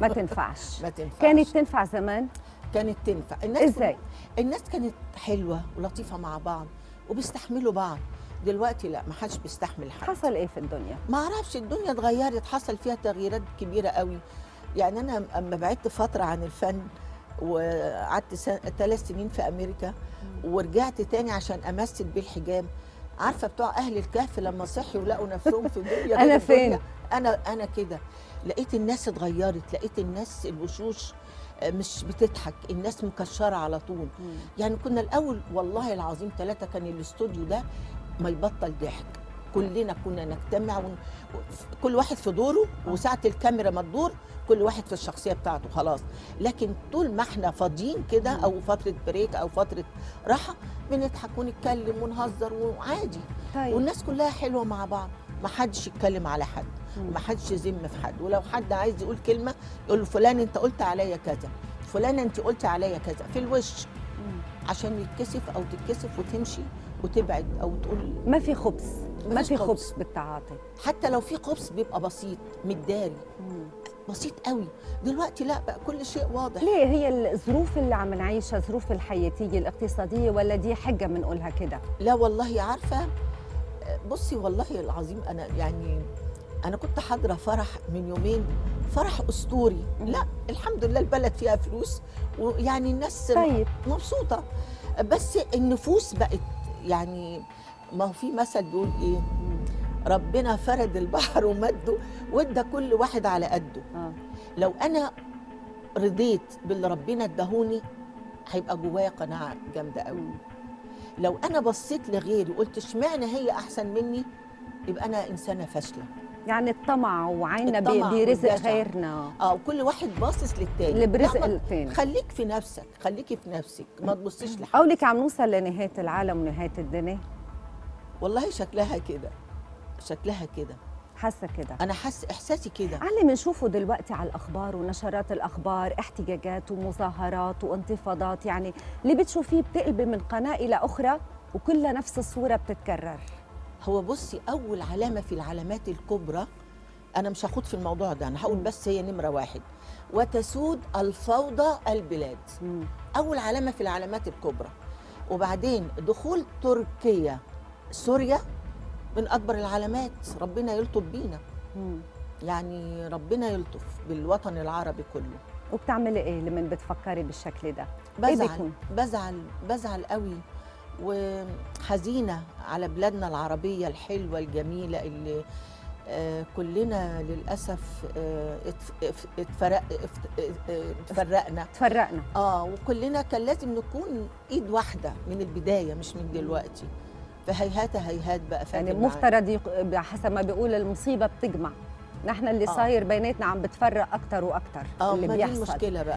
ما تنفعش. ما تنفعش. كانت تنفع زمان؟ كانت تنفع. ازاي؟ الناس كانت حلوه ولطيفه مع بعض وبيستحملوا بعض. دلوقتي لا، ما حدش بيستحمل حد. حصل ايه في الدنيا؟ ما اعرفش، الدنيا اتغيرت، حصل فيها تغييرات كبيره قوي. يعني انا اما بعدت فتره عن الفن وقعدت 3 سنين في امريكا ورجعت تاني عشان امثل بالحجاب. عارفه بتوع اهل الكهف لما صحوا ولقوا نفسهم في دنيا أنا غير فين؟ الدنيا؟ انا كده لقيت الناس اتغيرت، لقيت الناس الوشوش مش بتضحك، الناس مكشره على طول. يعني كنا الاول والله العظيم 3 كان الاستوديو ده ما يبطل ضحك. كلنا كنا نجتمع كل واحد في دوره، وساعة الكاميرا ما تدور كل واحد في الشخصية بتاعته خلاص. لكن طول ما احنا فاضيين كده أو فترة بريك أو فترة راحة بنضحك ونتكلم ونهزر وعادي. طيب. والناس كلها حلوة مع بعض، ما حدش يتكلم على حد، ما حدش يذم في حد. ولو حد عايز يقول كلمة يقول له فلان انت قلت عليا كذا، فلان انت قلت عليا كذا في الوش، عشان يتكسف أو تتكسف وتمشي وتبعد أو تقول. ما في خبث، ما مفيش في خبث. خبث بالتعاطي. حتى لو في خبث بيبقى بسيط متداري، بسيط قوي. دلوقتي لا، بقى كل شيء واضح. ليه؟ هي الظروف اللي عم نعيشها ظروف الحياتيه الاقتصاديه ولا دي حجه بنقولها كده؟ لا والله عارفه، بصي والله العظيم انا يعني انا كنت حاضره فرح من يومين، فرح اسطوري. لا الحمد لله البلد فيها فلوس ويعني الناس طيب. مبسوطه، بس النفوس بقت يعني، ما هو في مثل بيقول ايه، ربنا فرد البحر ومده وادى كل واحد على قده. لو انا رضيت باللي ربنا اداهوني هيبقى جوايا قناعه جامده قوي. لو انا بصيت لغيري وقلت اشمعنى هي احسن مني يبقى انا انسانه فاشله. يعني الطمع وعينا الطمع برزق والجشع. غيرنا. وكل واحد باصص للتاني. اللي برزق لا، التاني. خليك في نفسك، خليكي في نفسك، ما تبصيش لحد. قولك عم نوصل لنهايه العالم ونهايه الدنيا؟ والله شكلها كده، شكلها كده، حاسه كده. انا حاسه احساسي كده. على اللي بنشوفه دلوقتي على الاخبار ونشرات الاخبار، احتجاجات ومظاهرات وانتفاضات، يعني اللي بتشوفيه بتقلبي من قناه الى اخرى وكلها نفس الصوره بتتكرر. هو بصي، اول علامه في العلامات الكبرى، انا مش هاخد في الموضوع ده، انا هقول بس هي نمره 1، وتسود الفوضى البلاد. اول علامه في العلامات الكبرى. وبعدين دخول تركيا سوريا من اكبر العلامات. ربنا يلطف بينا، يعني ربنا يلطف بالوطن العربي كله. وبتعملي ايه لما بتفكري بالشكل ده؟ بزعل قوي وحزينه على بلادنا العربيه الحلوه الجميله اللي كلنا للاسف اتفرقنا. وكلنا كان لازم نكون ايد واحده من البدايه مش من دلوقتي. فهيهات هيهات بقى يعني المفترض حسب ما بيقول المصيبه بتجمع، نحن اللي صاير بيناتنا عم بتفرق اكثر واكثر اللي ما بيحصل. دي المشكله بقى.